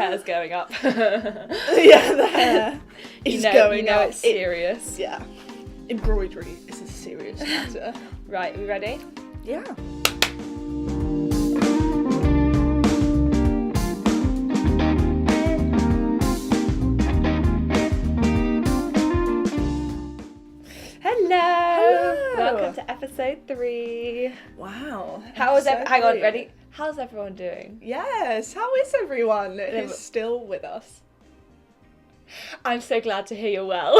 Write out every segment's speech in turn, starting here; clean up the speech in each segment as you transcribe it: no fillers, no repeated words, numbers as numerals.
hair's going up. Yeah, the hair is going up. It's serious. Yeah. Embroidery is a serious matter. Right, we ready? Yeah. Hello. Welcome to episode 3. Wow. Hang on, ready? How's everyone doing? Yes, how is everyone who's still with us? I'm so glad to hear you're well.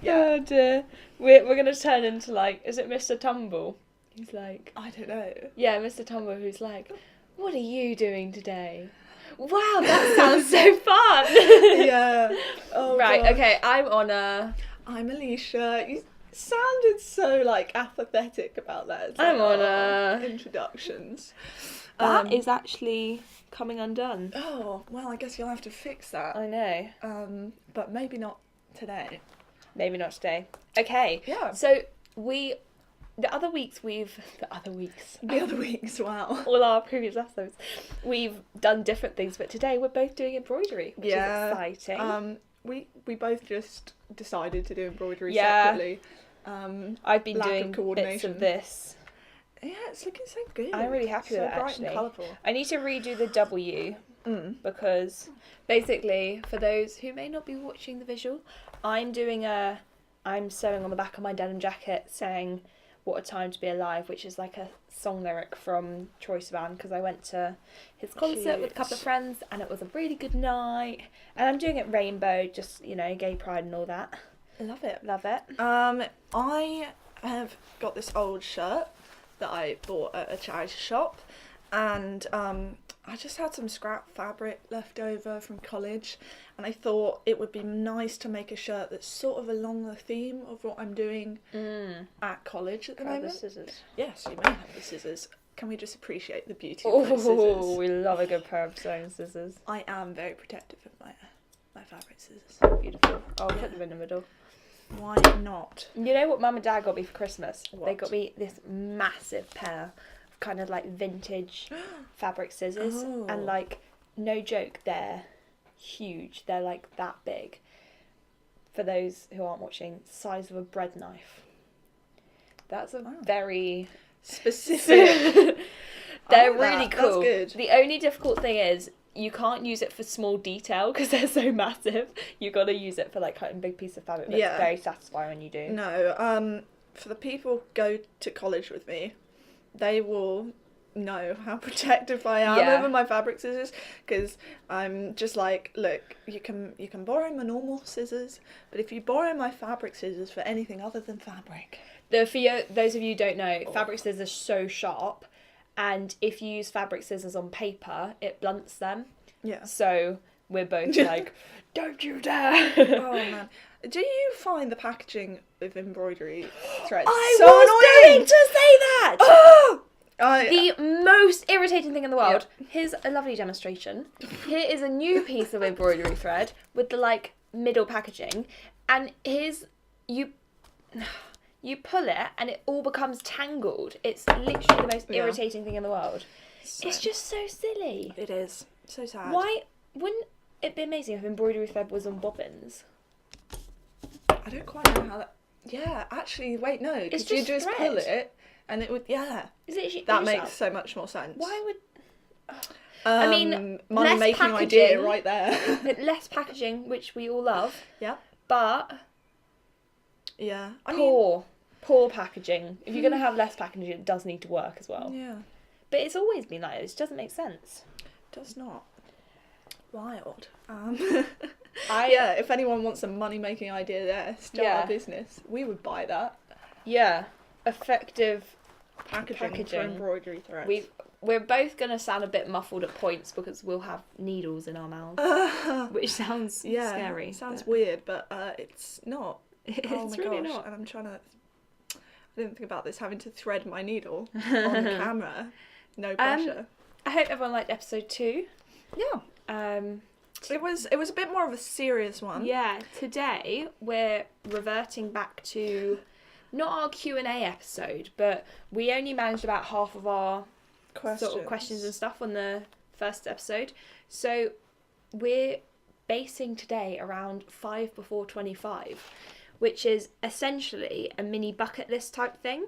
Oh dear. We're going to turn into is it Mr. Tumble? He's like... I don't know. Yeah, Mr. Tumble, who's like, what are you doing today? Wow, that sounds so fun. Yeah. Oh, right, gosh. okay, I'm Honor. I'm Alicia. You sounded so apathetic about that. I'm Honor. Introductions. That is actually coming undone. Oh, well, I guess you'll have to fix that. I know. But maybe not today. Maybe not today. Okay. Yeah. So the other weeks, Wow. all our previous episodes, we've done different things, but today we're both doing embroidery, which is exciting. We both just decided to do embroidery separately. I've been lack doing of coordination. bits of this. Yeah, it's looking so good. I'm really happy with it, bright actually. and colourful. I need to redo the W because basically, for those who may not be watching the visual, I'm sewing on the back of my denim jacket saying "What a Time to Be Alive," which is like a song lyric from Troye Sivan, because I went to his concert with a couple of friends and it was a really good night. And I'm doing it rainbow, just, gay pride and all that. Love it. Love it. I have got this old shirt that I bought at a charity shop, and I just had some scrap fabric left over from college, and I thought it would be nice to make a shirt that's sort of along the theme of what I'm doing at college at the moment. The scissors. Yes, you may have the scissors. Can we just appreciate the beauty of my scissors? Oh, we love a good pair of sewing scissors. I am very protective of my fabric scissors. Beautiful. I'll put them in the middle. Why not? You know what Mum and Dad got me for Christmas? What? They got me this massive pair of kind of vintage fabric scissors. Oh. And no joke, they're huge. They're that big. For those who aren't watching, size of a bread knife. That's a very specific. They're really cool. That's good. The only difficult thing is you can't use it for small detail because they're so massive. You got to use it for cutting big piece of fabric. But it's very satisfying when you do. No, for the people who go to college with me, they will know how protective I am over my fabric scissors, because I'm just look, you can borrow my normal scissors, but if you borrow my fabric scissors for anything other than fabric. For those of you who don't know, fabric scissors are so sharp, and if you use fabric scissors on paper, it blunts them. Yeah. So we're both don't you dare! Oh man, do you find the packaging of embroidery threads going to say that? Oh! The most irritating thing in the world. Yeah. Here's a lovely demonstration. Here is a new piece of embroidery thread with the middle packaging, and here's you pull it and it all becomes tangled. It's literally the most irritating thing in the world. It's just so silly. It is. So sad. Why wouldn't it be amazing if embroidery thread was on bobbins? I don't quite know how that... Yeah, actually, wait, no. Because you just pull it and it would... Yeah. That makes so much more sense. Why would... I mean, money-making idea right there. Less packaging, which we all love. Yeah. But... Yeah. Poor packaging. If you're going to have less packaging, it does need to work as well. Yeah. But it's always been like this. It doesn't make sense. It does not. Wild. Yeah, if anyone wants a money-making idea there, start a business. We would buy that. Yeah. Effective packaging. For embroidery threads. We're both going to sound a bit muffled at points because we'll have needles in our mouths. Which sounds scary. It sounds weird, but it's not. It's really not. And I'm trying to... I didn't think about this, having to thread my needle on the camera. No pressure. I hope everyone liked episode 2. Yeah. It was a bit more of a serious one. Yeah. Today we're reverting back to not our Q&A episode, but we only managed about half of our questions and stuff on the first episode. So we're basing today around 5 before 25, which is essentially a mini bucket list type thing.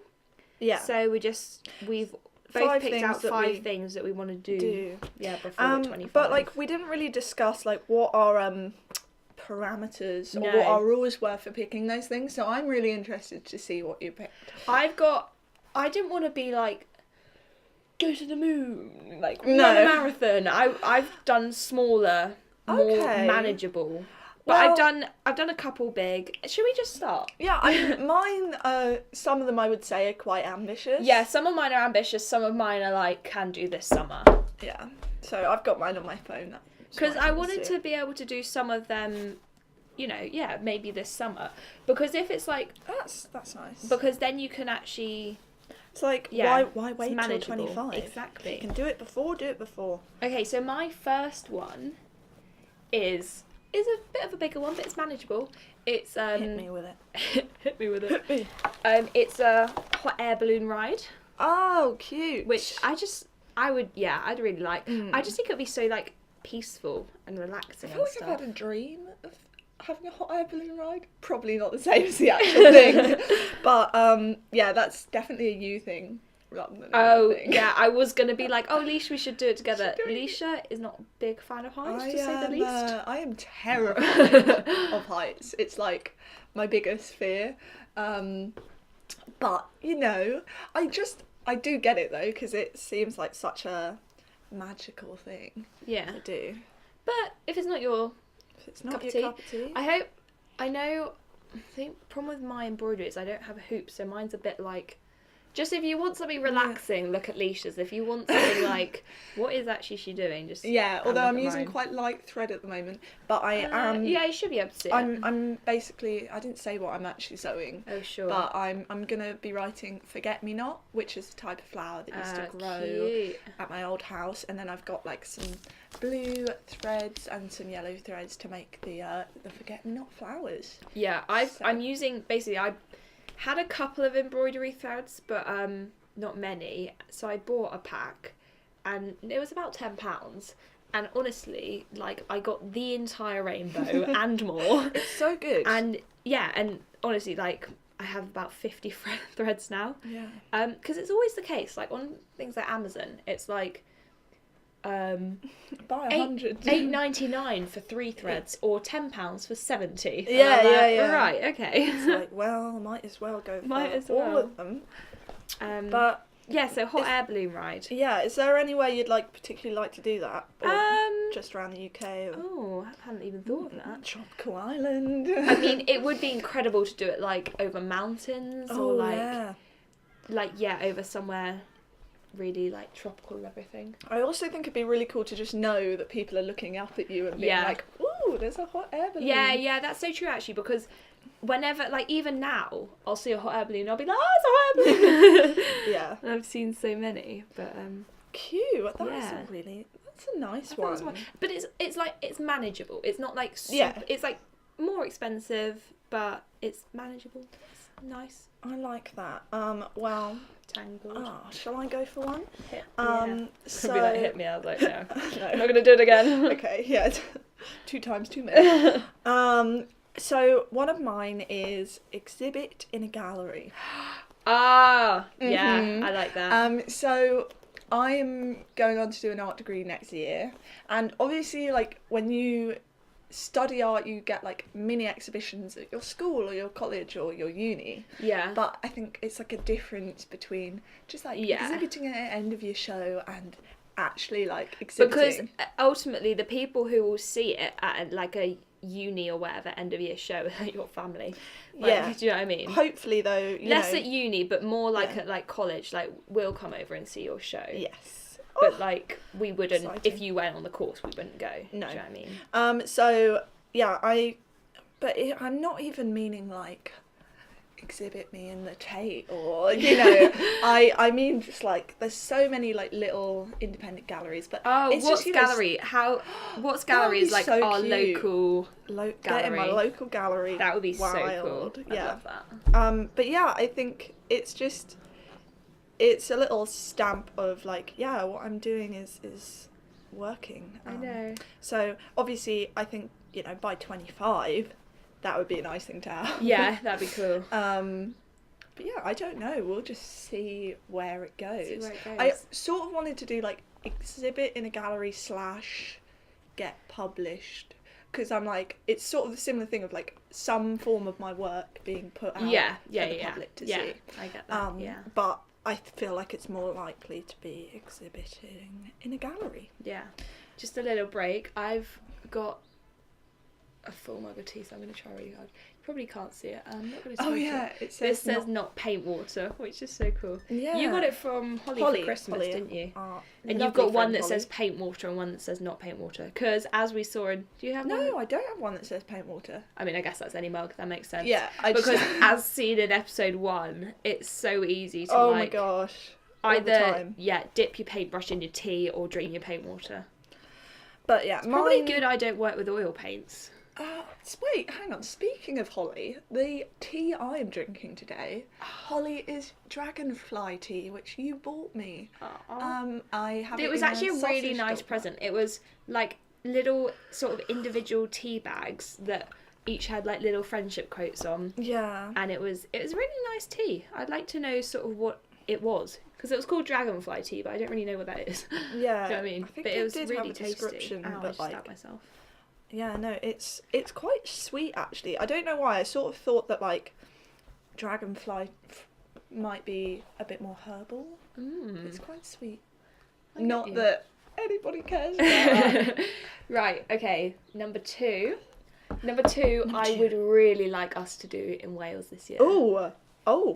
Yeah. So we've both picked out 5 things that we want to do. Yeah, before we're 25. But like we didn't really discuss like what our parameters or what our rules were for picking those things. So I'm really interested to see what you picked. I didn't want to be like, go to the moon, like run a marathon. I've done smaller, more manageable. But I've done a couple big. Should we just start? Yeah, mine. Some of them I would say are quite ambitious. Yeah, some of mine are ambitious. Some of mine are like, can do this summer. Yeah. So I've got mine on my phone. Because I wanted to be able to do some of them, you know, maybe this summer. Because if it's like that's nice. Because then you can actually. It's like why wait till 25? Exactly. If you can do it before. Okay, so my first one is a bit of a bigger one, but it's manageable. It's hit me with it. Hit me with it. It's a hot air balloon ride. Oh, cute. Which I'd really like. I just think it'd be so like peaceful and relaxing. I feel like I've had a dream of having a hot air balloon ride. Probably not the same as the actual thing, but that's definitely a you thing rather than a thing. Yeah, I was gonna be like, Leisha, we should do it together. Leisha is not a big fan of heights, to say the least. I am terrified of heights. It's like my biggest fear. But you know, I do get it though, because it seems like such a magical thing. Yeah, to do. But if it's not your cup of tea. I think the problem with my embroidery is I don't have a hoop, so mine's a bit like, just if you want something relaxing, look at Leisha's. If you want something like, what is actually she doing? Just although I'm using quite light thread at the moment, but I am. Yeah, you should be able to see it. I'm basically. I didn't say what I'm actually sewing. Oh sure. But I'm gonna be writing Forget Me Not, which is a type of flower that used to grow at my old house, and then I've got like some blue threads and some yellow threads to make the Forget Me Not flowers. Yeah, I'm using basically I had a couple of embroidery threads, but not many. So I bought a pack, and it was about £10. And honestly, like I got the entire rainbow and more. It's so good. And honestly, like I have about 50 threads now. Yeah. Because it's always the case. Like on things like Amazon, it's like buy 100. $8.99 for 3 threads, or £10 for 70. Yeah. Right, okay. It's like, well, might as well go for all of them. But yeah, so hot air balloon ride. Yeah, is there anywhere you'd particularly like to do that? Or just around the UK? Or... I hadn't even thought of that. Tropical island. I mean, it would be incredible to do it like over mountains or over somewhere really like tropical and everything. I also think it'd be really cool to just know that people are looking up at you and being like, ooh, there's a hot air balloon. Yeah, that's so true actually, because whenever, like even now, I'll see a hot air balloon and I'll be like, oh, it's a hot air balloon. Yeah. And I've seen so many, but cute. That's a nice one. But it's manageable. It's not like super, it's like more expensive, but it's manageable. It's nice. I like that. Well, Tangled. Oh, shall I go for one? So be like, hit me. I was like, no, I'm not gonna do it again. Okay, yeah, 2 times too many. So one of mine is exhibit in a gallery. Yeah, I like that. So I'm going on to do an art degree next year, and obviously, like when you study art, you get like mini exhibitions at your school or your college or your uni. Yeah. But I think it's like a difference between just like exhibiting at the end of your show and actually like exhibiting. Because ultimately the people who will see it at like a uni or whatever end of year show are your family. Like, do you know what I mean? Hopefully though, less at uni, but more like at like college, like we'll come over and see your show. Yes. But like we wouldn't, if you went on the course, we wouldn't go. No. Do you know what I mean? So yeah, I'm not even meaning like exhibit me in the Tate or I mean just like there's so many like little independent galleries, but it's what's just, gallery? What's gallery is like so our cute. Local gallery. Get in my local gallery. That would be wild. So cool. I yeah. love that. But yeah, I think it's a little stamp of like, yeah, what I'm doing is working. I know. So obviously, I think, you know, by 25, that would be a nice thing to have. Yeah, that'd be cool. But yeah, I don't know. We'll just see where it goes. See where it goes. I sort of wanted to do like exhibit in a gallery / get published, because I'm like, it's sort of a similar thing of like some form of my work being put out for the public to see. I get that. But I feel like it's more likely to be exhibiting in a gallery. Yeah. Just a little break. I've got a full mug of tea, so I'm going to try really hard. You probably can't see it. I'm not going to Oh yeah, it says this says not paint water, which is so cool. Yeah. You got it from Holly for Christmas, didn't you? And you've got one that says paint water and one that says not paint water. Because as we saw in... Do you have one? No, I don't have one that says paint water. I mean, I guess that's any mug. That makes sense. Yeah. Because as seen in episode 1, it's so easy to Oh my gosh. Either, dip your paintbrush in your tea or drain your paint water. But yeah, it's probably good I don't work with oil paints. Wait, hang on. Speaking of Holly, the tea I am drinking today, Holly, is dragonfly tea, which you bought me. I have. It was actually a really nice present. It was like little sort of individual tea bags that each had like little friendship quotes on. Yeah. And it was really nice tea. I'd like to know sort of what it was, because it was called dragonfly tea, but I don't really know what that is. Yeah. Do you know what I mean? I think but it was did really have a tasty. description, I but just like stabbed myself. Yeah, no, it's quite sweet actually. I don't know why. I sort of thought that like dragonfly might be a bit more herbal. It's quite sweet. Not that anybody cares about that. Right, okay. Number two, I would really like us to do in Wales this year. Oh,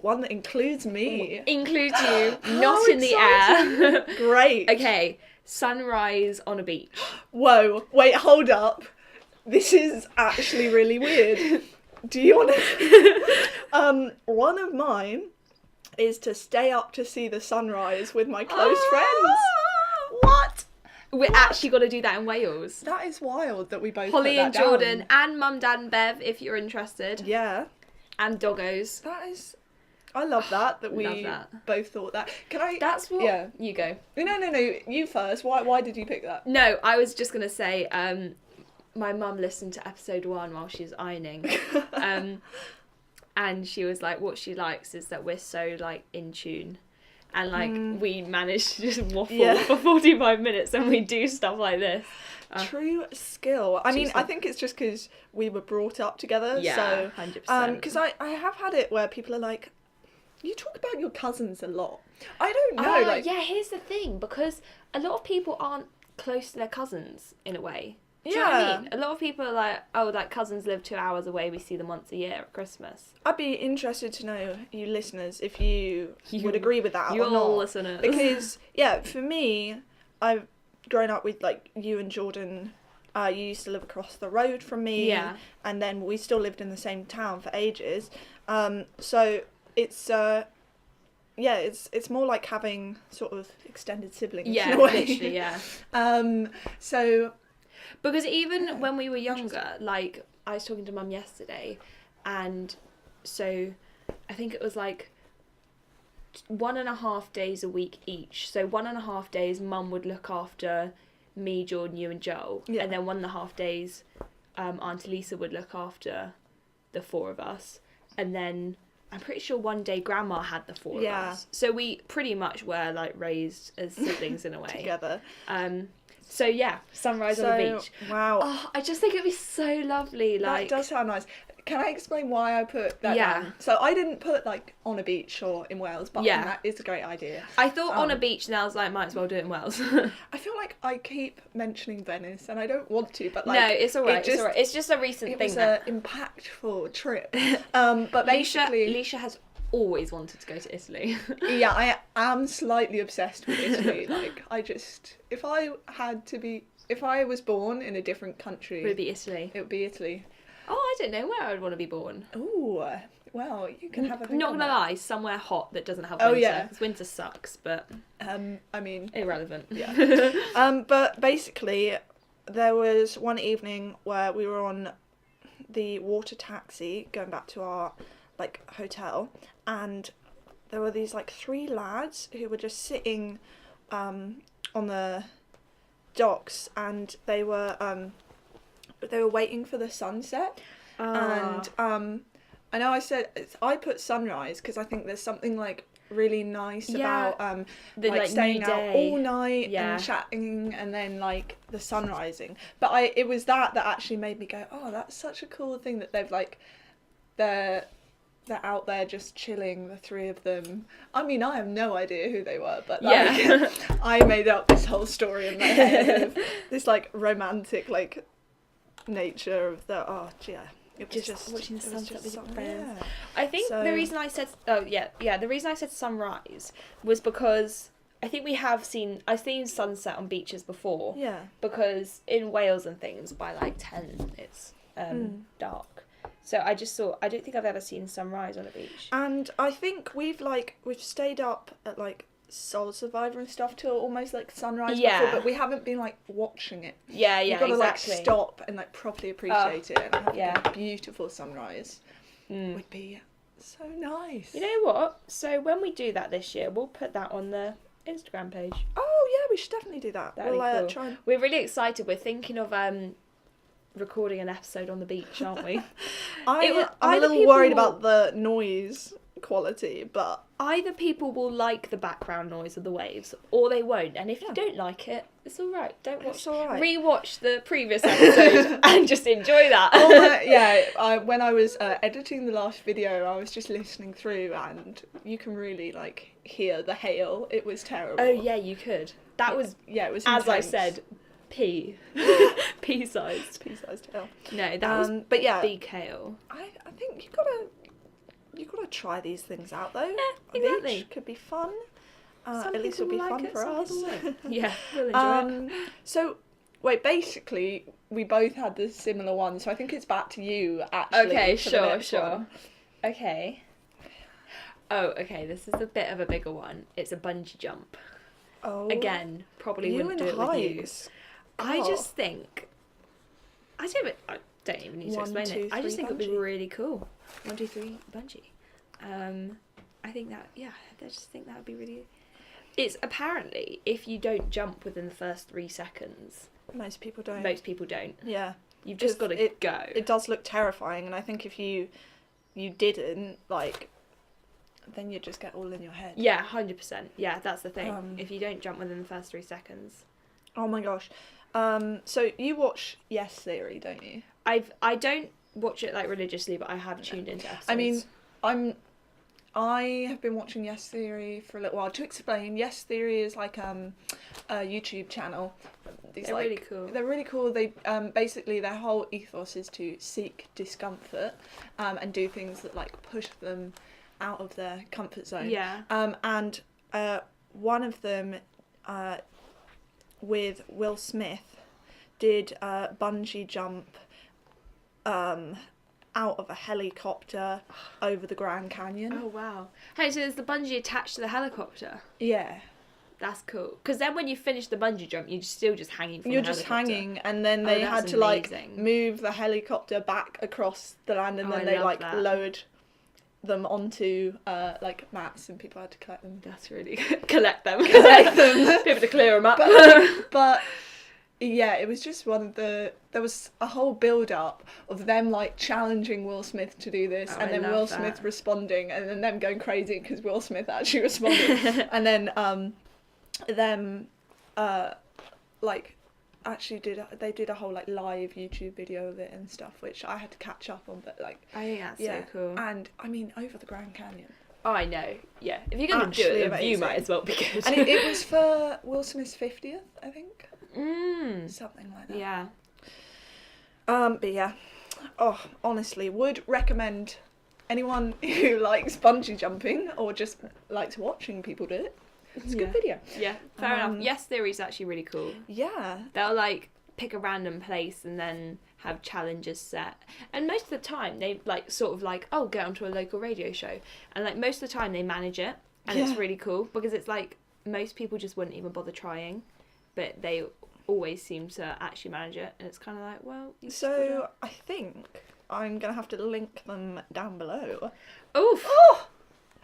one that includes me. Includes you, not in the air. Great. Okay, sunrise on a beach. Whoa, wait, hold up. This is actually really weird. Do you want to... one of mine is to stay up to see the sunrise with my close friends. What? We're actually got to do that in Wales. That is wild that we both Holly put that and Jordan down. and Mum, Dad and Bev, if you're interested. Yeah. And doggos. That is... I love that we both thought that. Can I... That's what... Yeah. You go. No, you first. Why did you pick that? No, I was just going to say... my mum listened to episode 1 while she was ironing, and she was like, what she likes is that we're so like in tune, and like we managed to just waffle for 45 minutes and we do stuff like this. True skill. I mean, I think it's just because we were brought up together. Yeah, so 100%. Because I have had it where people are like, you talk about your cousins a lot. I don't know. Yeah, here's the thing, because a lot of people aren't close to their cousins in a way. Do you know what I mean? A lot of people are like, oh, like cousins live 2 hours away, we see them once a year at Christmas. I'd be interested to know, you listeners, if you would agree with that or You're not. all listeners. Because, yeah, for me, I've grown up with, like, you and Jordan. You used to live across the road from me. Yeah. And then we still lived in the same town for ages. So it's... it's more like having sort of extended siblings in a way. Literally, yeah. So... Because even when we were younger, like, I was talking to Mum yesterday, and so I think it was like 1.5 days a week each. So 1.5 days Mum would look after me, Jordan, you and Joel. Yeah. And then 1.5 days Auntie Lisa would look after the 4 of us. And then I'm pretty sure one day Grandma had the 4 of us. So we pretty much were like raised as siblings in a way. Together. So yeah, sunrise on the beach. Wow. Oh, I just think it'd be so lovely. Like, that does sound nice. Can I explain why I put that down? So I didn't put like on a beach or in Wales, but that is a great idea. I thought on a beach, and I was like, might as well do it in Wales. I feel like I keep mentioning Venice, and I don't want to, but like, no, it's alright. It's alright. It's just a recent thing. It was an impactful trip. But basically, Leisha has always wanted to go to Italy. Yeah, I am slightly obsessed with Italy. Like, if I was born in a different country, Would it be Italy? It would be Italy. Oh, I don't know where I would want to be born. Ooh, well, you can have a think Not on gonna that. lie, somewhere hot that doesn't have winter. Oh, yeah. Because winter sucks, but I mean, irrelevant. Yeah. But basically, there was one evening where we were on the water taxi going back to our like hotel, and there were these like 3 lads who were just sitting on the docks, and they were waiting for the sunset. And I know I put sunrise because I think there's something like really nice about like staying out all night and chatting, and then like the sun rising. But it was that actually made me go, oh, that's such a cool thing that they've like they're out there just chilling, the three of them. I mean, I have no idea who they were, but like I made up this whole story in my head of this like romantic like nature of the it was just watching the sunset with your friends. Yeah. I think the reason I said the reason I said sunrise was because I think I've seen sunset on beaches before. Yeah. Because in Wales and things by like 10 it's dark. So I just thought, I don't think I've ever seen sunrise on a beach. And I think we've stayed up at like Soul Survivor and stuff till almost like sunrise before, but we haven't been like watching it. Yeah, You've got to like stop and like properly appreciate it, and have a beautiful sunrise would be so nice. You know what? So when we do that this year, we'll put that on the Instagram page. Oh yeah, we should definitely do that. That'd be cool. Try and... We're really excited. We're thinking of recording an episode on the beach, aren't we? I'm a little worried about the noise quality, but either people will like the background noise of the waves or they won't, and if you don't like it, it's all right. Don't watch. It's all right. Rewatch the previous episode and just enjoy that. When I was editing the last video, I was just listening through, and you can really like hear the hail. It was terrible. Oh yeah, you could. That was it was as intense. I said, pea-sized hail. No, that was but yeah, big hail. I think you gotta try these things out though. Yeah, exactly. Beach could be fun. At least it'll be fun for us. Yeah, we'll enjoy it. So, wait, basically, we both had the similar one, so I think it's back to you, actually. Okay, for the next sure. one. Okay. Oh, okay, this is a bit of a bigger one. It's a bungee jump. Oh. Again, probably You wouldn't and do it heights. with you. I just think... I don't even need to explain it. I just think it would be really cool. 1, 2, 3, bungee. I think that, I just think that would be really... It's apparently, if you don't jump within the first 3 seconds... Most people don't. Yeah. You've just got to go. It does look terrifying, and I think if you didn't, like, then you'd just get all in your head. Yeah, 100%. Yeah, that's the thing. If you don't jump within the first 3 seconds. Oh my gosh. So you watch Yes Theory, don't you? I don't watch it like religiously, but I have tuned into episodes. I mean, I have been watching Yes Theory for a little while. To explain, Yes Theory is like a YouTube channel. They're really cool. They're really cool. They basically their whole ethos is to seek discomfort and do things that like push them out of their comfort zone. Yeah. And one of them with Will Smith did a bungee jump out of a helicopter over the Grand Canyon. Oh wow! Hey, so there's the bungee attached to the helicopter. Yeah, that's cool. Because then when you finish the bungee jump, you're still just hanging from the helicopter. You're just hanging, and then they had to like move the helicopter back across the land, and then they like lowered them onto like mats, and people had to collect them. That's really good. Collect them. People to clear them up. But yeah, it was just there was a whole build up of them like challenging Will Smith to do this, and then Will Smith responding, and then them going crazy because Will Smith actually responded, and then them like actually did a whole like live YouTube video of it and stuff, which I had to catch up on, but like I think that's so cool. And I mean, over the Grand Canyon. Oh, I know. Yeah, if you're gonna do it, the view might as well be good. And it was for Will Smith's 50th, I think. Something like that. Yeah. But yeah. Oh, honestly, would recommend anyone who likes bungee jumping or just likes watching people do it. It's a good video. Yeah, fair enough. Yes Theory is actually really cool. Yeah. They'll like pick a random place and then have challenges set. And most of the time they like sort of like, oh, go onto a local radio show. And like most of the time they manage it, and it's really cool because it's like most people just wouldn't even bother trying, but they always seem to actually manage it, and it's kind of like, well... So, I think I'm going to have to link them down below. Oof! Oh!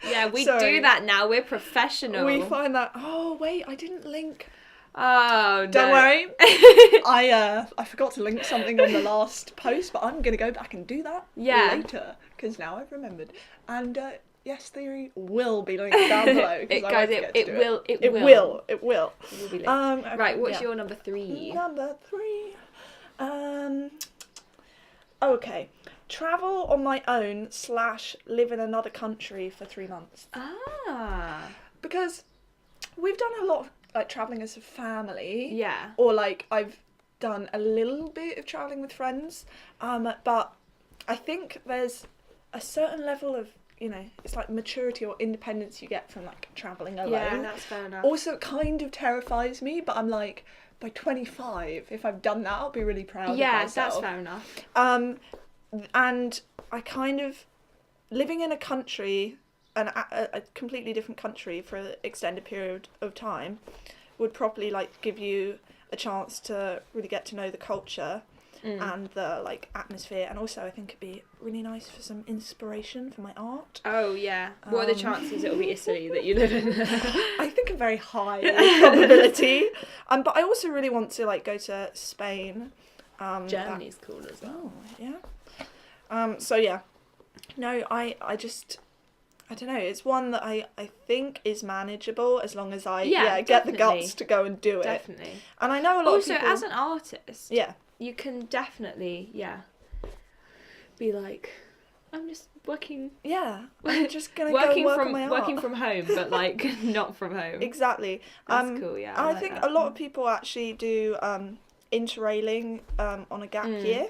Yeah, we do that now. We're professional. We find that... Oh, wait, I didn't link Oh, Don't no. worry. I forgot to link something on the last post, but I'm going to go back and do that later, because now I've remembered. And yes, theory will be linked down below. It will be linked. Okay, right, what's your number 3? Number 3. Okay. Travel on my own / live in another country for 3 months. Ah. Because we've done a lot of like travelling as a family. Yeah. Or like I've done a little bit of travelling with friends. But I think there's a certain level of, you know, it's like maturity or independence you get from like travelling alone. Yeah, that's fair enough. Also, it kind of terrifies me, but I'm like, by 25, if I've done that, I'll be really proud of myself. Yeah, that's fair enough. And I kind of, living in a country, a completely different country for an extended period of time, would probably like give you a chance to really get to know the culture and the like atmosphere, and also I think it'd be really nice for some inspiration for my art. Oh yeah. What are the chances it'll be Italy that you live in? I think a very high probability. But I also really want to like go to Spain. Germany's cool as well. Oh, yeah. So yeah. No, I don't know, it's one that I think is manageable as long as I get the guts to go and do it. Definitely. And I know a lot also, of people... as an artist, you can definitely, be like, I'm just working... Yeah, I'm just going to go and work on my art. Working from home, but like, not from home. Exactly. That's cool, yeah. I think a lot of people actually do interrailing on a gap year.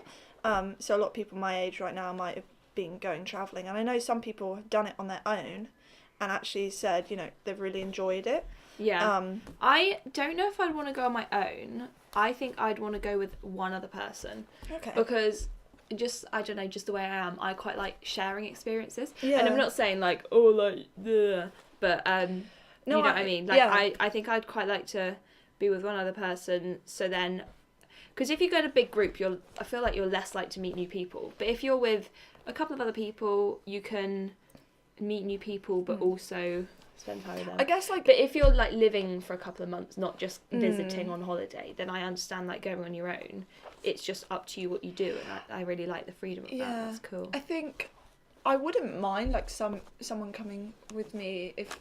So a lot of people my age right now might have been going travelling, and I know some people have done it on their own and actually said, you know, they've really enjoyed it. I don't know if I'd want to go on my own. I think I'd want to go with one other person. Okay. Because I don't know, just the way I am, I quite like sharing experiences. Yeah. And I'm not saying like, oh, like, ugh, but you know what I mean? Like, I think I'd quite like to be with one other person, so then, because if you go in a big group, I feel like you're less likely to meet new people. But if you're with a couple of other people, you can meet new people, but also spend time with them. I guess, like... But if you're, like, living for a couple of months, not just visiting on holiday, then I understand, like, going on your own. It's just up to you what you do, and I really like the freedom of that. That's cool. I think I wouldn't mind, like, someone coming with me if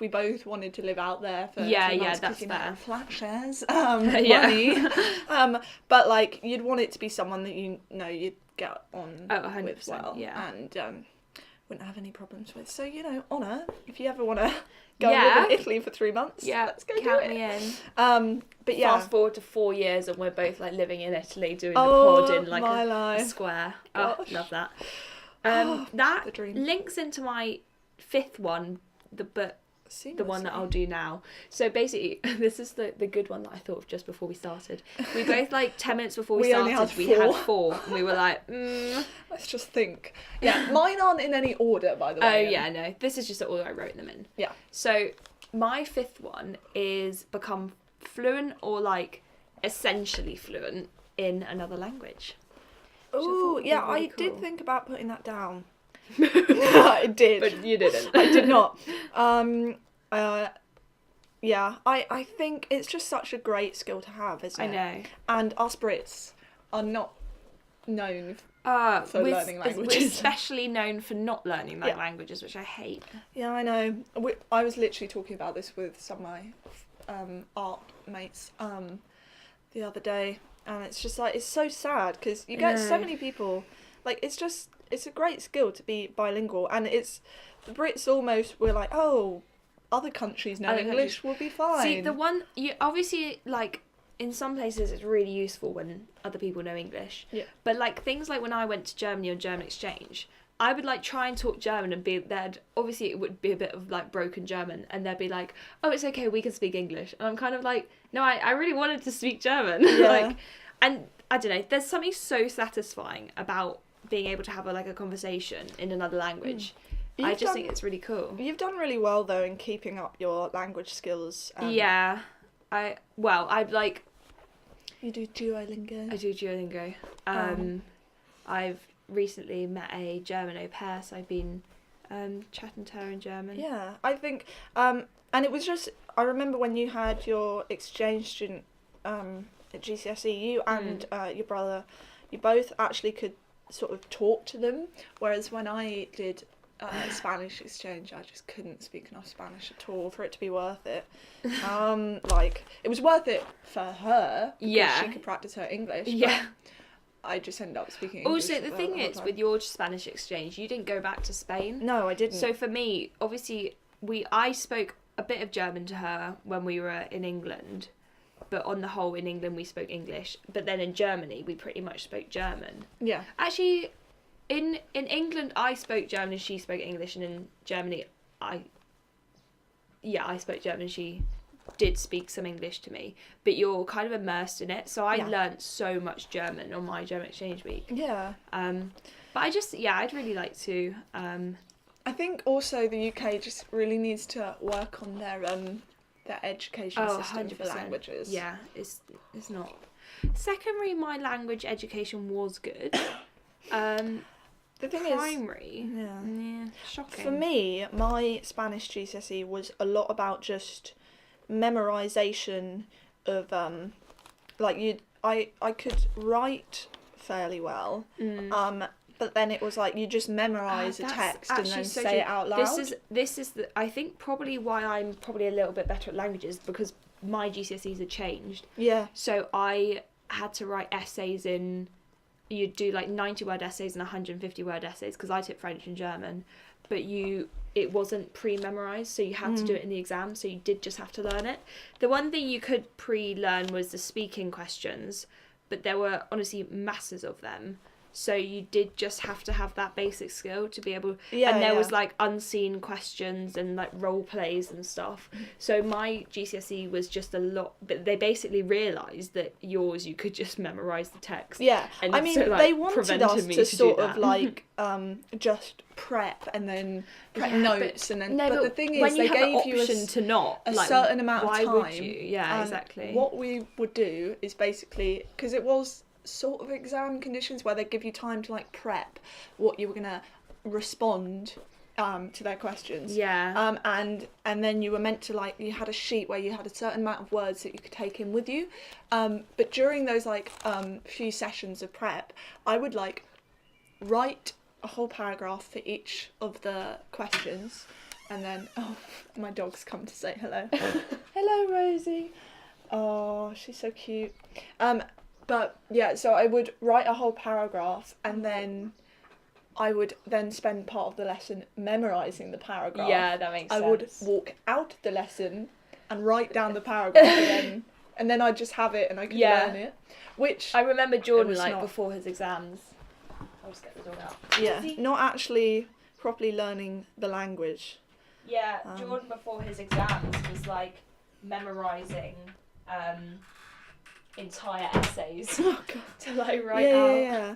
we both wanted to live out there for 2 months, that's you fair. know, flat shares, money. But, like, you'd want it to be someone that you know you'd get on 100%, with well, yeah. and wouldn't have any problems with. So, you know, Honor, if you ever want to go and live in Italy for 3 months, let's go count do it. Me in. But yeah. Fast forward to 4 years and we're both like living in Italy doing the pod in like a square. Oh, love that. That links into my 5th one, the one that I'll do now. So basically, this is the good one that I thought of just before we started. We both, like, 10 minutes before we started, we had 4. And we were like, let's just think. Yeah, mine aren't in any order, by the way. Oh, yeah, no. This is just the order I wrote them in. Yeah. So my 5th one is become fluent or, like, essentially fluent in another language. Oh, yeah, I did think about putting that down. I did. But you didn't. I did not. Yeah, I think it's just such a great skill to have, isn't it? I know. And us Brits are not known for learning languages. We're especially known for not learning languages, which I hate. Yeah, I know. I was literally talking about this with some of my art mates the other day, and it's just like, it's so sad because you get so many people, like, it's a great skill to be bilingual, and it's, the Brits almost were like, oh, other countries know English will be fine. See, the one, you obviously, like, in some places it's really useful when other people know English. Yeah. But, like, things like when I went to Germany on German exchange, I would, like, try and talk German and obviously it would be a bit of, like, broken German, and they'd be like, oh, it's okay, we can speak English. And I'm kind of like, no, I really wanted to speak German. Yeah. Like, and I don't know, there's something so satisfying about being able to have a conversation in another language. I just think it's really cool. You've done really well though in keeping up your language skills. Yeah, I'd like. You do Duolingo. I do Duolingo. I've recently met a German au pair, so I've been chatting to her in German. Yeah, I think, and it was just, I remember when you had your exchange student at GCSE, you and your brother, you both actually could sort of talk to them, whereas when I did Spanish exchange, I just couldn't speak enough Spanish at all for it to be worth it. Like, it was worth it for her, because she could practice her English, but I just ended up speaking English. Also, the thing is, with your Spanish exchange, you didn't go back to Spain. No, I didn't. So for me, obviously, I spoke a bit of German to her when we were in England, but on the whole, in England, we spoke English. But then in Germany, we pretty much spoke German. Yeah. Actually, in England, I spoke German and she spoke English, and in Germany, I spoke German and she did speak some English to me. But you're kind of immersed in it, so I learnt so much German on my German exchange week. Yeah. But I'd really like to. I think also the UK just really needs to work on their education system 100%. for languages. Yeah, it's not. Secondary, my language education was good. The thing primary, is, shocking. For me, my Spanish GCSE was a lot about just memorization of I could write fairly well. But then it was like you just memorise a text and then say it out loud. This is I think probably why I'm probably a little bit better at languages, because my GCSEs had changed. Yeah. So I had to write essays in. You'd do like 90-word essays and 150-word essays, because I took French and German, but it wasn't pre-memorised, so you had to do it in the exam, so you did just have to learn it. The one thing you could pre-learn was the speaking questions, but there were honestly masses of them. So you did just have to have that basic skill to be able... and there was like unseen questions and like role plays and stuff. So my GCSE was just a lot... But they basically realised that yours, you could just memorise the text. Yeah, and I mean, so, like, they wanted us to sort of like just prep and then prep notes and then... but the thing is, they gave you to not a certain amount of time. Why would you? Yeah, exactly. What we would do is basically... Because it was... sort of exam conditions where they give you time to like prep what you were gonna respond to their questions. Yeah. And then you were meant to like, you had a sheet where you had a certain amount of words that you could take in with you. But during those like few sessions of prep, I would like write a whole paragraph for each of the questions, and then my dog's come to say hello. Hello, Rosie. Oh, she's so cute. But yeah, so I would write a whole paragraph, and then I would then spend part of the lesson memorising the paragraph. Yeah, that makes sense. I would walk out of the lesson and write down the paragraph again, and then I'd just have it and I could learn it. Which I remember Jordan not. before his exams. I'll just get the dog out. Yeah, not actually properly learning the language. Yeah, Jordan before his exams was like memorising entire essays to like write out. Yeah.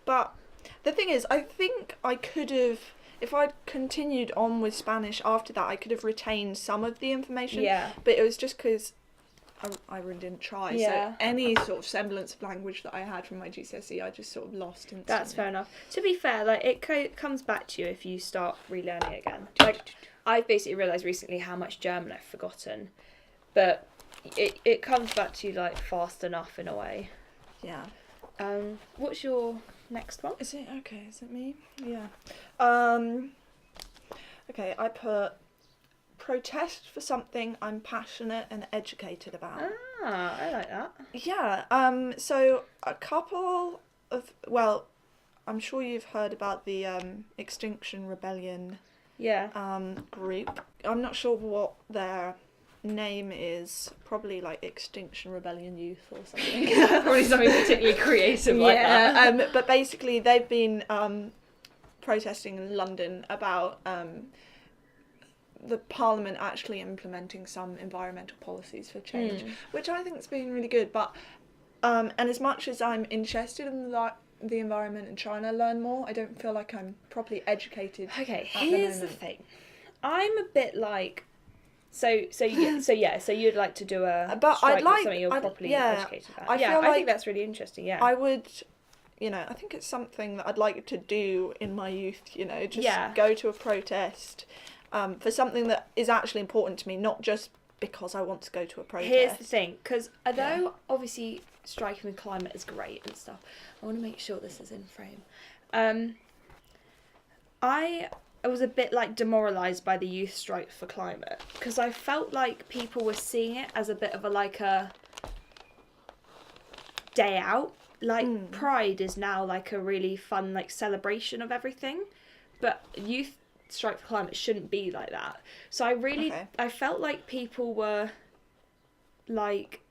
But the thing is, I think I could have, if I'd continued on with Spanish after that, I could have retained some of the information. Yeah. But it was just because I really didn't try. Yeah. So any sort of semblance of language that I had from my GCSE, I just sort of lost instantly. That's fair enough. To be fair, like it comes back to you if you start relearning it again. Like I've basically realised recently how much German I've forgotten, but it comes back to you like fast enough in a way. Yeah. What's your next one? Is it okay? Is it me? Yeah. Okay, I put protest for something I'm passionate and educated about. Ah, I like that. Yeah. So a couple of, well, I'm sure you've heard about the Extinction Rebellion group. I'm not sure what their name is, probably like Extinction Rebellion Youth or something. Probably something particularly creative like that. But basically they've been protesting in London about the Parliament actually implementing some environmental policies for change, which I think has been really good. But and as much as I'm interested in the environment and trying to learn more, I don't feel like I'm properly educated. Okay, here's the thing. I'm a bit like, so you'd like to do a but strike I'd like something you're properly educated about. I think that's really interesting. Yeah, I would. I think it's something that I'd like to do in my youth. Just go to a protest for something that is actually important to me, not just because I want to go to a protest. Here's the thing, because although obviously striking with climate is great and stuff, I want to make sure this is in frame. I was a bit like demoralised by the youth strike for climate, because I felt like people were seeing it as a bit of a day out. Like Pride is now like a really fun like celebration of everything, but youth strike for climate shouldn't be like that. So I felt like people were like,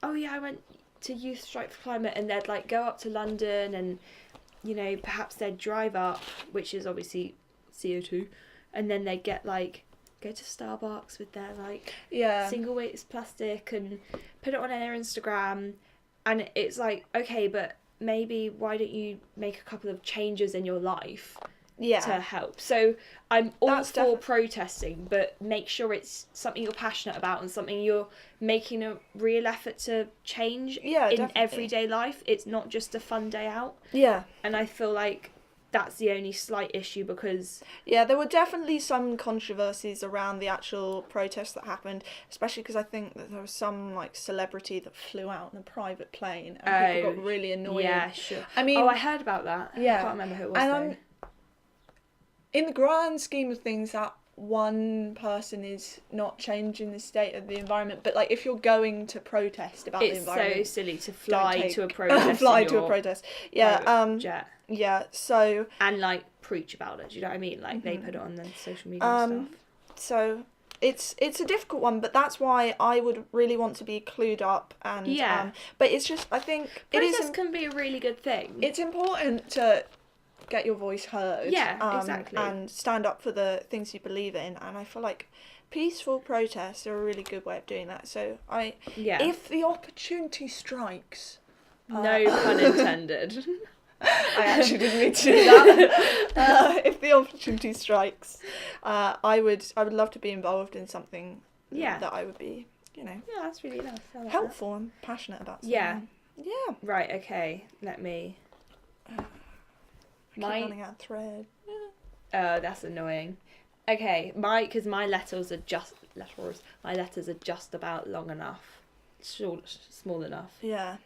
oh yeah, I went to youth strike for climate, and they'd like go up to London, and you know, perhaps they'd drive up, which is obviously CO2, and then they'd get like go to Starbucks with their like single use plastic and put it on their Instagram. And it's like, okay, but maybe why don't you make a couple of changes in your life to help? So I'm all for protesting, but make sure it's something you're passionate about and something you're making a real effort to change in everyday life. It's not just a fun day out. Yeah. And I feel like that's the only slight issue, because there were definitely some controversies around the actual protest that happened, especially because I think that there was some like celebrity that flew out in a private plane and people got really annoyed. Yeah, sure. I mean, I heard about that. Yeah. I can't remember who it was though. In the grand scheme of things, that one person is not changing the state of the environment, but like if you're going to protest about the environment, it's so silly to fly to a protest. Jet. Yeah, so and like preach about it. Do you know what I mean? Like they put it on their social media and stuff. So it's a difficult one, but that's why I would really want to be clued up and but it's just, I think protest can be a really good thing. It's important to get your voice heard. Yeah, exactly. And stand up for the things you believe in, and I feel like peaceful protests are a really good way of doing that. So if the opportunity strikes, no pun intended. I actually didn't mean to do that. If the opportunity strikes, I would love to be involved in something that I would be, you know. Yeah, that's really nice. Like helpful and passionate about something. Yeah. Yeah. Right, okay. Let me... keep running out of thread. Oh, that's annoying. Okay, because my letters are just about long enough. Small enough. Yeah.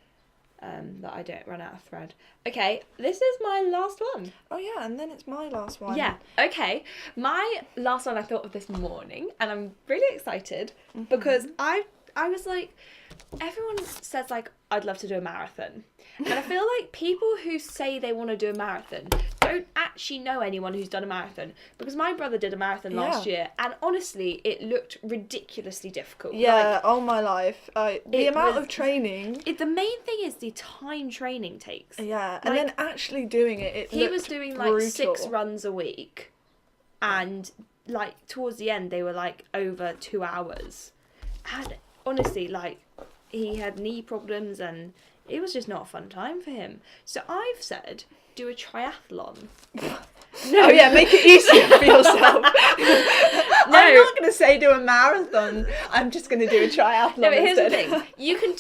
That I don't run out of thread. Okay, this is my last one. Oh yeah, and then it's my last one. Yeah, okay. My last one I thought of this morning, and I'm really excited because I was like, everyone says like, I'd love to do a marathon. And I feel like people who say they want to do a marathon don't actually know anyone who's done a marathon. Because my brother did a marathon last year, and honestly, it looked ridiculously difficult. Yeah, all my life. The amount of training. The main thing is the time training takes. Yeah, and then actually doing it, he was doing like brutal. 6 runs a week. And like towards the end, they were like over 2 hours. And honestly, like he had knee problems and it was just not a fun time for him. So I've said, do a triathlon. No, make it easier for yourself. I'm not going to say do a marathon. I'm just going to do a triathlon. No, but here's the thing. You can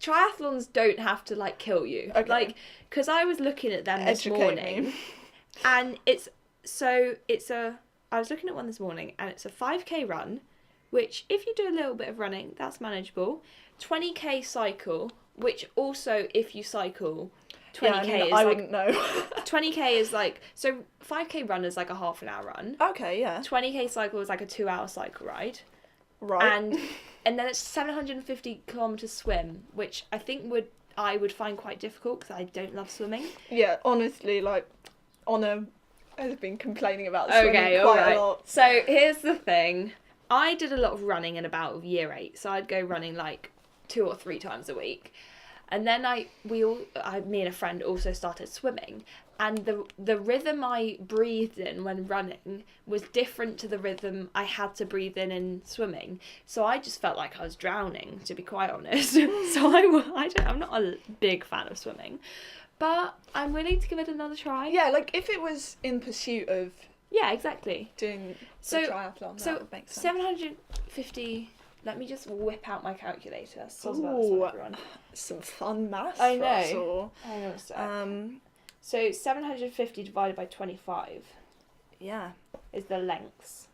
triathlons don't have to like kill you. Okay. Like, because I was looking at them this morning, and I was looking at one this morning, and it's a 5k run, which if you do a little bit of running, that's manageable. 20k cycle, which also if you cycle 20k is I wouldn't know. 20k is like, so 5k run is like a half an hour run. Okay, yeah. 20k cycle is like a 2 hour cycle ride. Right. And then it's 750 kilometres swim, which I think I would find quite difficult because I don't love swimming. Yeah, honestly, like Honor has been complaining about swimming quite a lot. So here's the thing. I did a lot of running in about year 8, so I'd go running like 2 or 3 times a week. And then me and a friend also started swimming, and the rhythm I breathed in when running was different to the rhythm I had to breathe in swimming. So I just felt like I was drowning, to be quite honest. So I'm not a big fan of swimming, but I'm willing to give it another try. Yeah, like if it was in pursuit of exactly doing the triathlon, that would make sense. 750. Let me just whip out my calculator. Some fun maths. I know. So 750 divided by 25. Yeah. Is the lengths.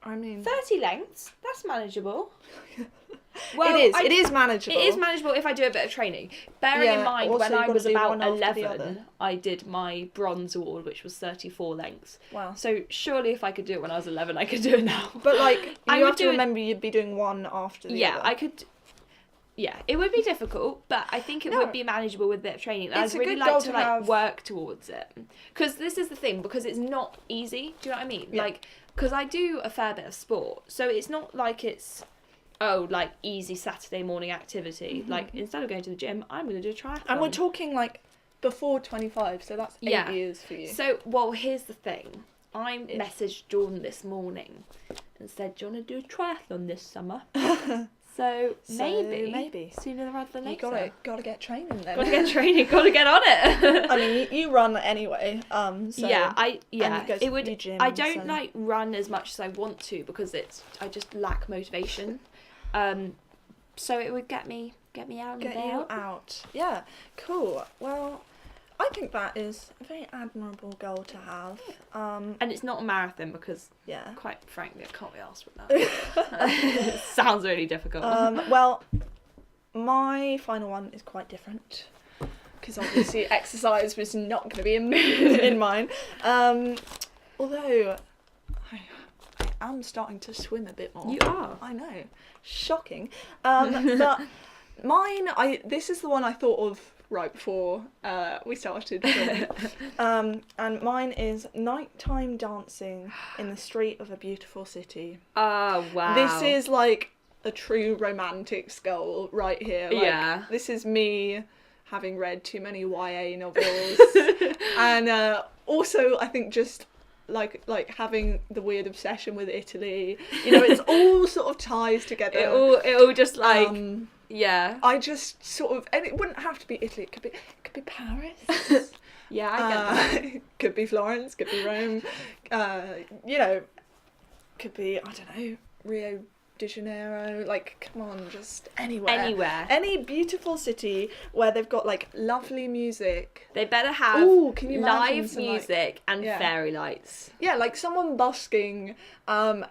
I mean, 30 lengths, that's manageable. it is manageable. It is manageable if I do a bit of training. Bearing in mind, also when you've I got was to do about one after the 11, other. I did my bronze award, which was 34 lengths. Wow. So surely if I could do it when I was 11, I could do it now. But like, I you would have to do it- remember you'd be doing one after the other. Yeah, I could. Yeah, it would be difficult, but I think it No. would be manageable with a bit of training. And It's I'd a really good goal like to to have. work towards it. Because this is the thing, because it's not easy. Do you know what I mean? Yeah. Like, because I do a fair bit of sport, so it's not like it's, like easy Saturday morning activity. Mm-hmm. Like, instead of going to the gym, I'm going to do a triathlon. And we're talking like before 25, so that's 8 years for you. So, well, here's the thing. I messaged Jordan this morning and said, do you want to do a triathlon this summer? So maybe sooner rather than later. You gotta get training then. Gotta get training. Gotta get on it. I mean, you run anyway. So, It would. your gym, I don't so- like run as much as I want to because I just lack motivation. So it would get me out Get and you about. out. Yeah, cool. Well, I think that is a very admirable goal to have. And it's not a marathon because, Yeah. quite frankly, I can't be asked with that. It sounds really difficult. Well, my final one is quite different because obviously exercise was not going to be in mine. Although I am starting to swim a bit more. You are. I know, shocking. But mine, this is the one I thought of right before we started filming. And mine is nighttime dancing in the street of a beautiful city. Oh, wow. This is like a true romantic's goal right here. Like, Yeah. This is me having read too many YA novels. And also, I think just like having the weird obsession with Italy. You know, it's all sort of ties together. It all just like, yeah. I just sort of, and it wouldn't have to be Italy. It could be Paris. Yeah, I get that. Could be Florence. Could be Rome. You know, could be, I don't know, Rio de Janeiro. Like, come on, just anywhere. Anywhere. Any beautiful city where they've got like lovely music. They better have Can you imagine live some, like- music and Yeah. fairy lights. Yeah, like someone busking, and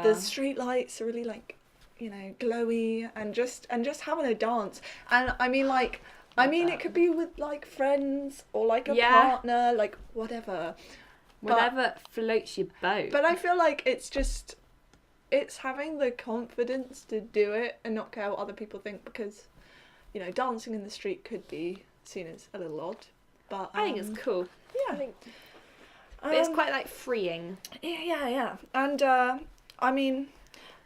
the street lights are really like, you know, glowy, and just having a dance. And I mean, like, it could be with like friends or like a partner, like whatever. Whatever floats your boat. But I feel like it's having the confidence to do it and not care what other people think, because, you know, dancing in the street could be seen as a little odd. But I think it's cool. Yeah, But it's quite like freeing. Yeah. And I mean,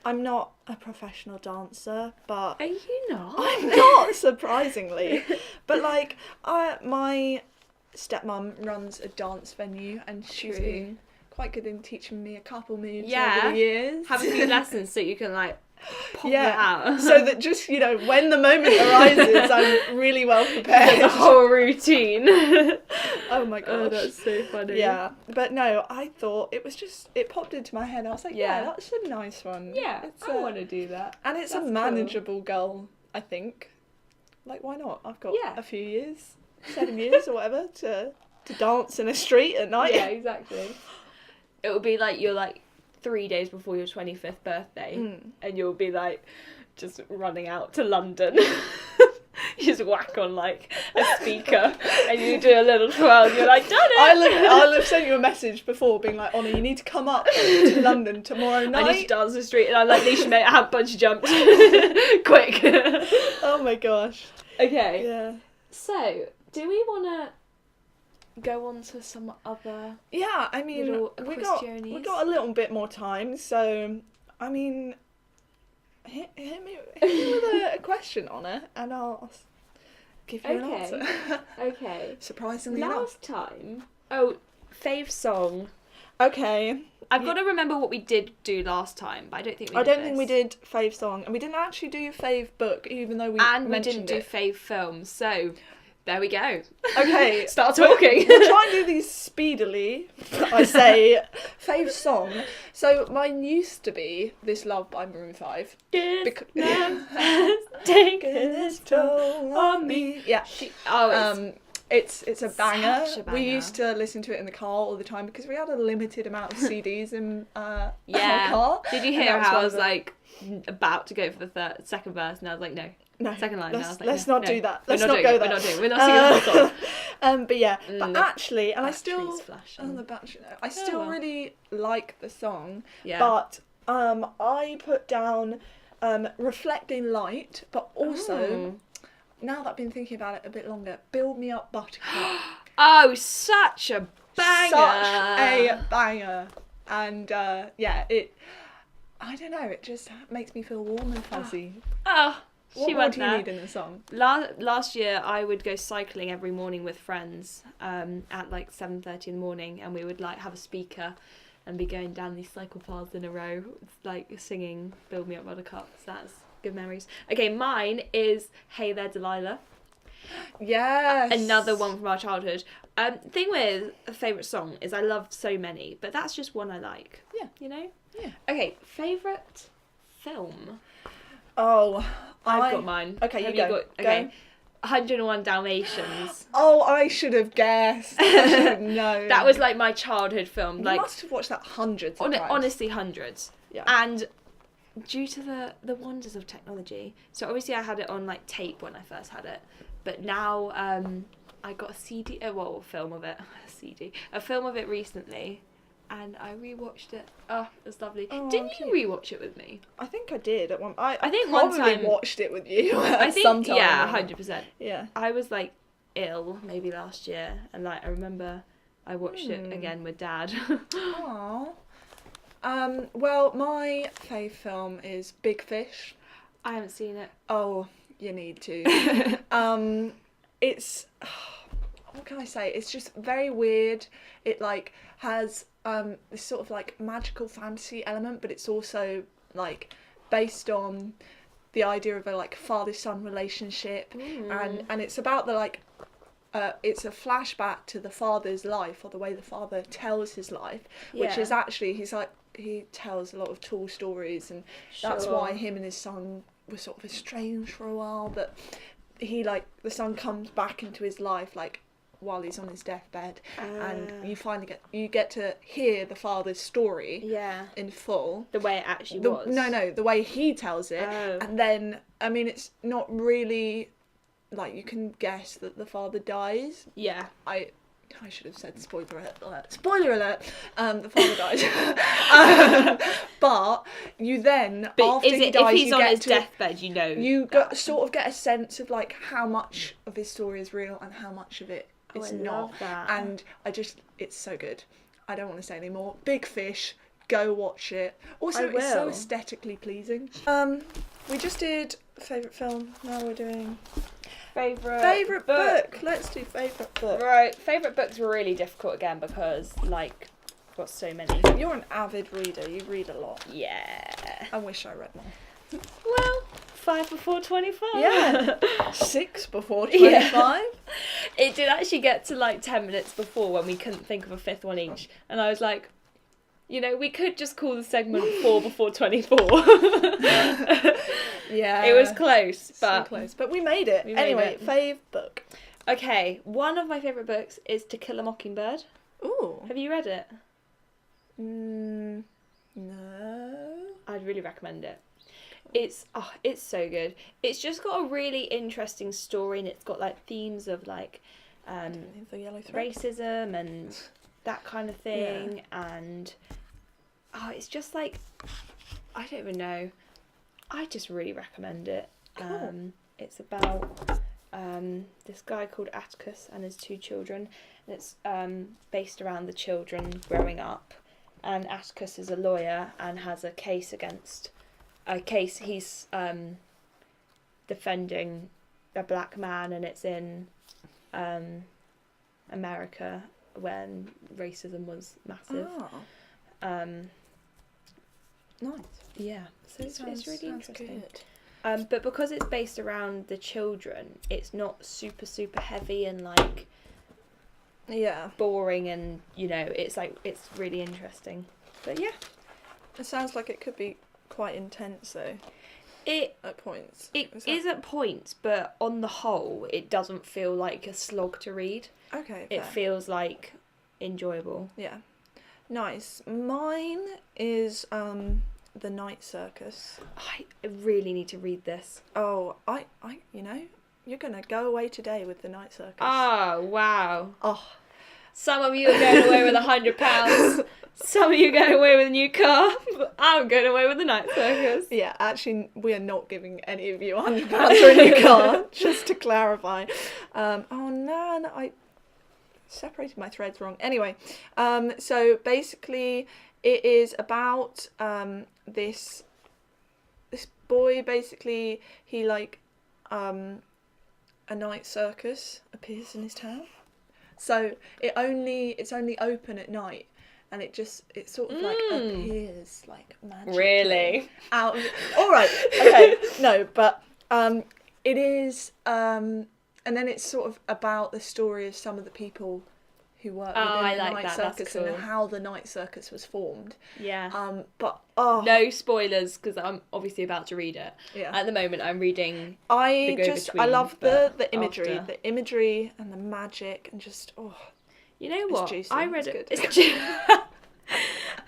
I'm not a professional dancer, but Are you not? I'm not, surprisingly. But like, my stepmom runs a dance venue, and she's True. been quite good in teaching me a couple moves Yeah. over the years. Have a few lessons so you can like pop it Yeah, out. so that just, you know, when the moment arises, I'm really well prepared. The whole routine. Oh my gosh. Oh, that's so funny. Yeah, but no, I thought it popped into my head. I was like, yeah, Yeah. that's a nice one. Yeah, It's I want to do that. and it's That's a cool. manageable goal, I think. Like, why not? I've got Yeah. a few years, 7 years or whatever, to dance in a street at night. Yeah, exactly. It will be like you're like 3 days before your 25th birthday, and you'll be like just running out to London. You just whack on like a speaker and you do a little twirl and you're like, done it! I'll have sent you a message before being like, Honor, you need to come up to London tomorrow night. I need to dance the street and I'm like, Leisha mate, I have bungee jumped. Quick. Oh my gosh. Okay. Yeah. So, do we want to go on to some other... Yeah, I mean, Little we questiones. got a little bit more time, so I mean, hit me with a question on it, and I'll give you an answer. Okay. Surprisingly enough. Last time... Oh, fave song. Okay. I've got to remember what we did do last time, but I don't think we did I don't think we this. did fave song, and we didn't actually do fave book, even though we And we mentioned didn't do it. fave film, so there we go. Okay. Start talking. We'll try and do these speedily. I say fave song. So mine used to be "This Love" by Maroon 5. Take Taking its toll on me. Yeah. Oh, it's It's a banger. Such a banger. We used to listen to it in the car all the time because we had a limited amount of CDs in our Yeah. car. Did you and hear that how I one was of them. like about to go for the second verse, and I was like, no. No, Second line. And I was like, let's no, not no, do that. We're Let's not not doing go it. there. We're not singing the whole song. But yeah, but the actually, and I still, battery's flashing. the battery. I still well. really like the song. Yeah. But I put down Reflecting Light, but also now that I've been thinking about it a bit longer, Build Me Up Buttercup. Oh, such a banger! Such a banger, and yeah, it. I don't know. It just makes me feel warm and fuzzy. Oh, What she more went do you there. need in the song? Last year, I would go cycling every morning with friends at like 7:30 in the morning, and we would like have a speaker and be going down these cycle paths in a row, like singing "Build Me Up, Buttercup." So that's good memories. Okay, mine is "Hey There, Delilah." Yes. Another one from our childhood. Thing with a favourite song is I love so many, but that's just one I like. Yeah. You know? Yeah. Okay, favourite film? Oh, I've got mine. Okay, Have you go. Okay. Go. 101 Dalmatians. Oh, I should have guessed. I should have known. That was like my childhood film. You Like must have watched that hundreds of times. honestly, hundreds. Yeah. And due to the wonders of technology, so obviously I had it on like tape when I first had it, but now I got a CD, well, a film of it, a film of it recently, and I rewatched it. Oh, it was lovely. Oh, Didn't cute. you rewatch it with me? I think I did at one. I think one probably time- watched it with you. I think sometime. yeah, 100%. Yeah. I was like ill maybe last year, and like I remember I watched it again with Dad. Aww. Well, my fave film is Big Fish. I haven't seen it. Oh, you need to. It's what can I say? It's just very weird. It like has this sort of like magical fantasy element, but it's also like based on the idea of a like father-son relationship, and it's about the like it's a flashback to the father's life, or the way the father tells his life, which is actually he tells a lot of tall stories, and that's why him and his son were sort of estranged for a while, but he like the son comes back into his life like while he's on his deathbed, and you get to hear the father's story in full, the way it actually was. No, the way he tells it, and then I mean it's not really like you can guess that the father dies. Yeah. I should have said spoiler alert. Spoiler alert! The father dies. But you then, after he dies, if he's you on get his to... deathbed, you know. You sort of get a sense of like how much of his story is real and how much of it is I not. love that. And it's so good. I don't want to say any more. Big Fish, go watch it. Also, it's so aesthetically pleasing. We just did favourite film, now we're doing... Favourite book. Let's do favourite book. Right, favourite books were really difficult again because, like, I've got so many. You're an avid reader, you read a lot. Yeah. I wish I read more. Well, 5 before 25. Yeah. 6 before 25. It did actually get to, like, 10 minutes before when we couldn't think of a fifth one each. And I was like, you know, we could just call the segment 4 before 24. Yeah. It was close, but... So close. But we made it. Anyway, fave book. Okay, one of my favourite books is To Kill a Mockingbird. Ooh. Have you read it? No. I'd really recommend it. It's so good. It's just got a really interesting story, and it's got like themes of like The yellow thread. racism and that kind of thing, and it's just like I don't even know. I just really recommend it. Cool. It's about this guy called Atticus and his 2 children, and it's based around the children growing up. And Atticus is a lawyer and has a case he's defending a black man, and it's in America when racism was massive. Oh. Nice. Yeah, so it's really interesting. Good. But because it's based around the children, it's not super heavy and like boring, and you know it's really interesting. But yeah, it sounds like it could be quite intense though. at points. It is at points, but on the whole, it doesn't feel like a slog to read. Okay, It fair. feels like enjoyable. Yeah. Nice. Mine is The Night Circus. I really need to read this. Oh, I you're gonna go away today with The Night Circus. Oh, wow. Oh. Some of you are going away with £100. Some of you are going away with a new car. But I'm going away with the Night Circus. Yeah, actually, we are not giving any of you £100 for a new car, just to clarify. Oh, no, I separated my threads wrong. Anyway, so basically, it is about this boy. Basically, he a night circus appears in his town. So it's only open at night, and it sort of like appears like magically. Really? Out of, all right. Okay. No, but it is and then it's sort of about the story of some of the people who work within the night circus and how the night circus was formed. Yeah. But no spoilers, because I'm obviously about to read it. Yeah. At the moment, I'm reading. I love the imagery, after. the imagery and the magic, and just You know what? juicy. I read It's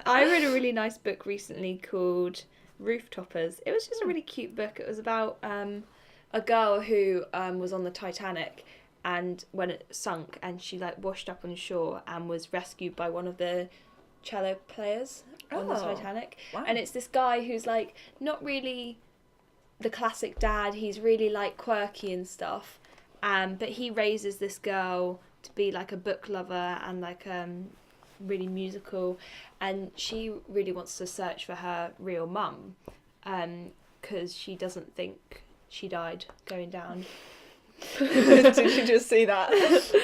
I read a really nice book recently called Rooftoppers. It was just a really cute book. It was about a girl who was on the Titanic, and when it sunk, and she washed up on shore and was rescued by one of the cello players on the Titanic. Wow. And it's this guy who's not really the classic dad. He's really quirky and stuff. But he raises this girl to be a book lover and really musical, and she really wants to search for her real mum, because she doesn't think she died going down. Did you just see that?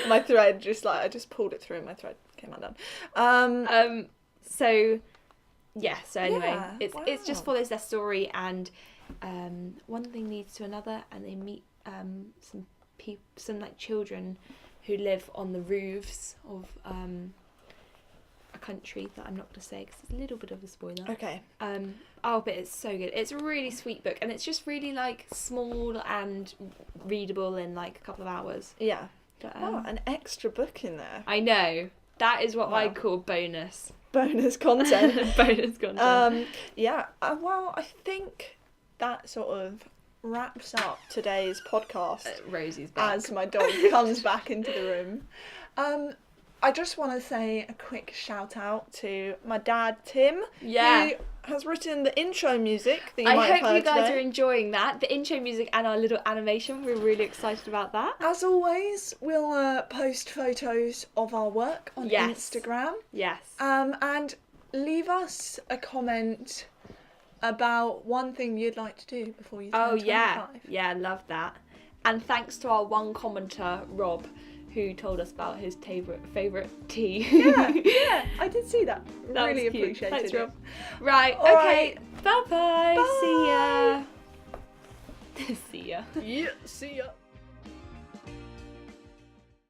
My thread I just pulled it through and my thread came undone. So anyway, Yeah, it's just follows their story, and one thing leads to another, and they meet some children who live on the roofs of a country that I'm not going to say because it's a little bit of a spoiler. Okay. But it's so good. It's a really sweet book, and it's just really small and readable in a couple of hours. Yeah. But, an extra book in there. I know. That is what I Wow. call bonus. Bonus content. Bonus content. Yeah. Well, I think that sort of wraps up today's podcast. Rosie's back. As my dog comes back into the room. I just want to say a quick shout out to my dad, Tim. Yeah. Who has written the intro music that you I might have hope heard you guys today. are enjoying that. The intro music and our little animation. We're really excited about that. As always, we'll post photos of our work on Instagram. Yes. And leave us a comment about one thing you'd like to do before you turn 25. Yeah, love that. And thanks to our one commenter, Rob, who told us about his favourite tea. Yeah, I did see that. That really was cute. appreciated Thanks, it. Rob. Right, All okay. right. Bye-bye. Bye. See ya. See ya. Yeah, see ya.